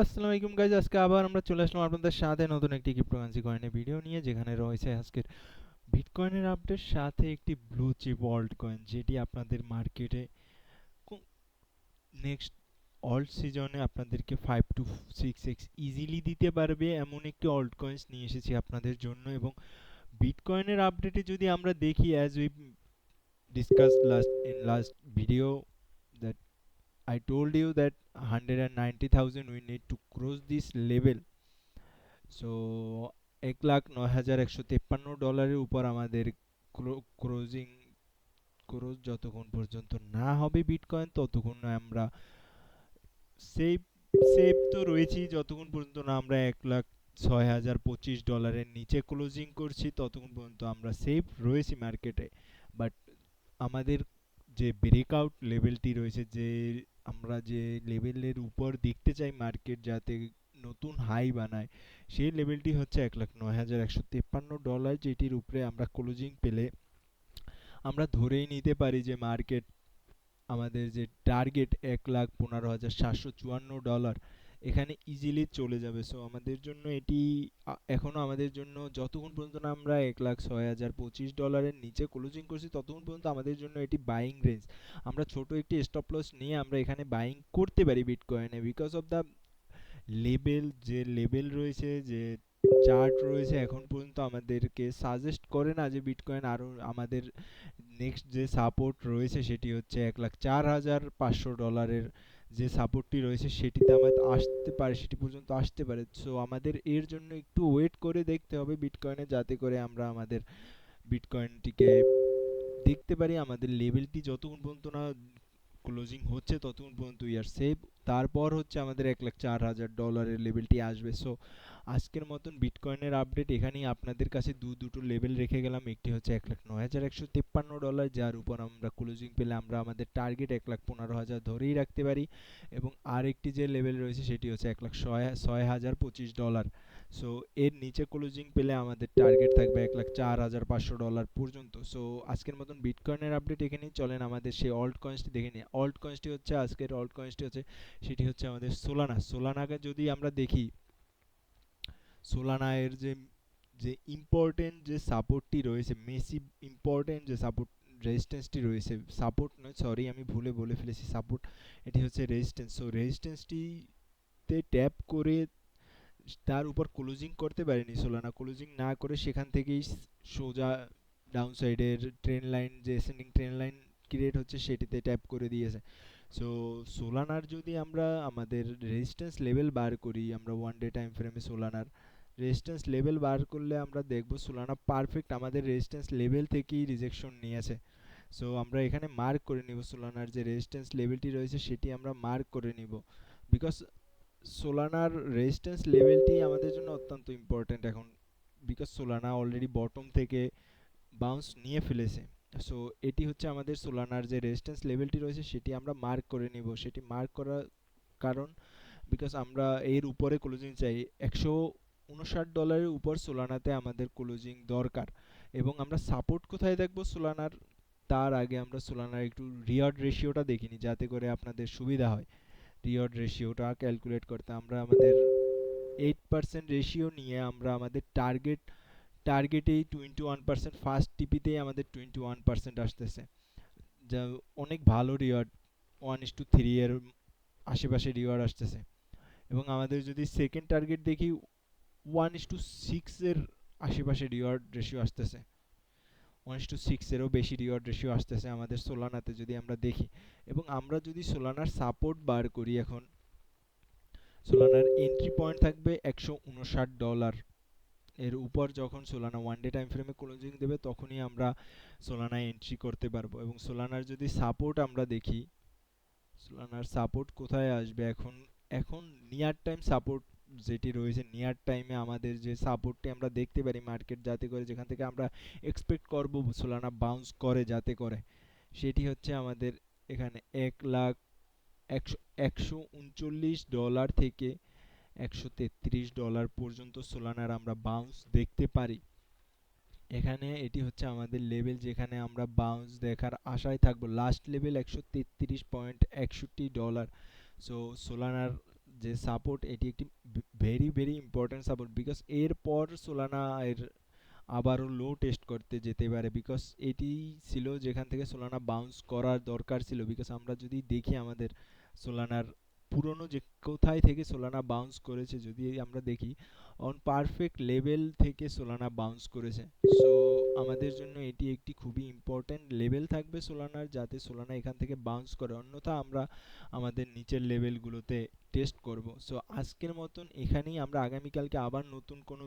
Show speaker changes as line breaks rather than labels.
আসসালামু আলাইকুম গাইজ। আজকে আবার আমরা চলে আসলাম আপনাদের সাথে নতুন একটি ক্রিপ্টোকারেন্সি কয়েনের ভিডিও নিয়ে, যেখানে রয়েছে আজকের বিটকয়েনের আপডেট, সাথে একটি ব্লু চিপ অল্ট কয়েন, যেটি আপনাদের মার্কেটে নেক্সট অল্ট সিজনে আপনাদেরকে 5 to 6x ইজিলি দিতে পারবে এমন একটি অল্ট কয়েন্স নিয়ে এসেছি আপনাদের জন্য। এবং বিটকয়েনের আপডেটে যদি আমরা দেখি, as we discuss last video, that I told you that 190,000 we need to cross this level. So 1,09,153 ডলারের উপর আমাদের ক্রোজিং ক্রোজ যতক্ষণ পর্যন্ত না হবে বিটকয়েন, ততক্ষণ আমরা সেফ সেফ তো রয়েছি। যতক্ষণ পর্যন্ত না আমরা 1,06,025 ডলারের নিচে ক্লোজিং করছি, ততক্ষণ পর্যন্ত আমরা সেফ রয়েছি মার্কেটে। বাট আমাদের যে ব্রেকআউট লেভেলটি রয়েছে, যে আমরা যে লেভেলের উপর দেখতে চাই মার্কেট যাতে নতুন হাই বানায়, সেই লেভেলটি হচ্ছে 1,09,153 ডলার, যেটির উপরে আমরা ক্লোজিং পেলে আমরা ধরেই নিতে পারি যে মার্কেট আমাদের যে টার্গেট 1,15,754 ডলার, এখানে ইজিলি চলে যাবে। সো আমাদের জন্য এটি এখনও আমাদের জন্য যতক্ষণ পর্যন্ত না আমরা 1,06,025 ডলারের নিচে ক্লোজিং করছি, ততক্ষণ পর্যন্ত আমাদের জন্য এটি বাইং রেঞ্জ। আমরা ছোট একটি স্টপ লস নিয়ে আমরা এখানে বাইং করতে পারি বিটকয়েনে, বিকজ অফ দ্য লেভেল রয়েছে, যে চার্ট রয়েছে, এখন পর্যন্ত আমাদেরকে সাজেস্ট করে না যে বিটকয়েন আরও আমাদের নেক্সট যে সাপোর্ট রয়েছে সেটি হচ্ছে 1,04,500 ডলারের যে সাপোর্টটি রয়েছে সেটিতে আমাদের আসতে পারে, সেটি পর্যন্ত আসতে পারে। সো আমাদের এর জন্য একটু ওয়েট করে দেখতে হবে বিটকয়েনে, যাতে করে আমরা আমাদের বিটকয়েনটিকে দেখতে পারি আমাদের লেভেলটি যতক্ষণ পর্যন্ত না ক্লোজিং হচ্ছে ততক্ষণ পর্যন্ত ইয়ার সেভ। তারপর হচ্ছে আমাদের 1,04,000 ডলারের লেভেলটি আসবে। সো আজকের মতন বিটকয়েনের আপডেট এখানেই আপনাদের কাছে দুটো লেভেল রেখে গেলাম। একটি হচ্ছে 1,09,153 ডলার, যার উপর আমরা ক্লোজিং পেলে আমরা আমাদের টার্গেট 1,15,000 ধরেই রাখতে পারি। এবং আরেকটি যে লেভেল রয়েছে সেটি হচ্ছে 1,06,025 ডলার। সো এর নিচে ক্লোজিং পেলে আমাদের টার্গেট থাকবে 1,04,500 ডলার পর্যন্ত। সো আজকের মতন বিটকয়েনের আপডেট এখানেই। চলেন আমাদের সেই অল্ট কয়েন্সটি দেখে নিই। অল্ট কয়েন্সটি হচ্ছে আজকের অল্ট কয়েন্সটি হচ্ছে, সেটি হচ্ছে আমাদের সোলানাকে যদি আমরা দেখি, সোলানা এর যে যে ইম্পর্টেন্ট যে সাপোর্টটি রয়েছে, মেসিভ ইম্পর্টেন্ট যে সাপোর্ট রেজিস্ট্যান্সটি রয়েছে, সাপোর্ট নয় সরি আমি ভুলে বলে ফেলেছি সাপোর্ট, এটি হচ্ছে রেজিস্ট্যান্স। সো রেজিস্ট্যান্সটিতে ট্যাপ করে তার উপর ক্লোজিং করতে পারেনি সোলানা। ক্লোজিং না করে সেখান থেকেই সোজা ডাউন সাইডের ট্রেন লাইন, যে অ্যাসেন্ডিং ট্রেন লাইন ক্রিয়েট হচ্ছে, সেটিতে ট্যাপ করে দিয়েছে। সো সোলানার যদি আমরা আমাদের রেজিস্ট্যান্স লেভেল বার করি, আমরা ওয়ান ডে টাইম ফ্রেমে সোলানার রেজিস্ট্যান্স লেভেল বার করলে আমরা দেখব সোলানা পারফেক্ট আমাদের রেজিস্ট্যান্স লেভেল থেকেই রিজেকশন নিয়েছে। সো আমরা এখানে মার্ক করে নিব সোলানার যে রেজিস্ট্যান্স লেভেলটি রয়েছে সেটি আমরা মার্ক করে নিব, বিকজ সোলানার রেজিস্ট্যান্স লেভেলটি আমাদের জন্য অত্যন্ত ইম্পর্ট্যান্ট এখন, বিকজ সোলানা অলরেডি বটম থেকে বাউন্স নিয়ে ফেলেছে। সো এটি হচ্ছে আমাদের সোলানার যে রেজিস্ট্যান্স লেভেলটি রয়েছে সেটি আমরা মার্ক করে নিব। সেটি মার্ক করার কারণ, বিকজ আমরা এর উপরে ক্লোজিং চাই। 159 ডলারের উপর সোলানাতে আমাদের ক্লোজিং দরকার। এবং আমরা সাপোর্ট কোথায় দেখবো সোলানার, তার আগে আমরা সোলানার একটু রিওয়ার্ড রেশিওটা দেখিনি, যাতে করে আপনাদের সুবিধা হয় রিওয়ার্ড রেশিওটা ক্যালকুলেট করতে। আমরা আমাদের 8% রেশিও নিয়ে আমরা আমাদের টার্গেটেই 21%, ফার্স্ট টিপিতেই আমাদের 21% আসতেছে, যা অনেক ভালো রিওয়ার্ড। 1:3 এর আশেপাশে রিওয়ার্ড আসতেছে। এবং আমাদের যদি সেকেন্ড টার্গেট দেখি, 1:6 এর আশেপাশে রিওয়ার্ড রেশিও আসতেছে। 1:6 এরও বেশি রিওয়ার্ড রেশিও আসতেছে আমাদের সোলানাতে যদি আমরা দেখি। এবং আমরা যদি সোলানার সাপোর্ট বার করি, এখন সোলানার এন্ট্রি পয়েন্ট থাকবে 159 ডলার এর উপর। যখন সোলানা ওয়ান ডে টাইম ফ্রেমে ক্লোজিং দেবে তখনই আমরা সোলানায় এন্ট্রি করতে পারবো। এবং সোলানার যদি সাপোর্ট আমরা দেখি, সোলানার সাপোর্ট কোথায় আসবে এখন, এখন নিয়ার টাইম সাপোর্ট যেটি রয়েছে, নিয়ার টাইমে আমাদের যে সাপোর্টটি আমরা দেখতে পারি মার্কেট, যাতে করে যেখান থেকে আমরা এক্সপেক্ট করব সোলানা বাউন্স করে, যাতে করে সেটি হচ্ছে আমাদের এখানে 1,01,139 ডলার থেকে 133 ডলার পর্যন্ত সোলানার আমরা বাউন্স দেখতে পারি। এখানে এটি হচ্ছে আমাদের লেভেল, যেখানে আমরা বাউন্স দেখার আশায় থাকবো। Last level 133.61 dollar. সো সোলানার যে সাপোর্ট, এটি একটি very very important support, because এরপর সোলানা এর আবারও লো টেস্ট করতে যেতে পারে, বিকজ এটি ছিল যেখান থেকে সোলানা বাউন্স করার দরকার ছিল। বিকজ আমরা যদি দেখি আমাদের সোলানার পুরনো যে কোথায় থেকে সোলানা বাউন্স করেছে, যদি আমরা দেখি অন পারফেক্ট লেভেল থেকে সোলানা বাউন্স করেছে। সো আমাদের জন্য এটি একটি খুবই ইম্পর্ট্যান্ট লেভেল থাকবে সোলানার, যাতে সোলানা এখান থেকে বাউন্স করে, অন্যথা আমরা আমাদের নিচের লেভেলগুলোতে টেস্ট করব। সো আজকের মতন এখানেই, আমরা আগামীকালকে আবার নতুন কোনো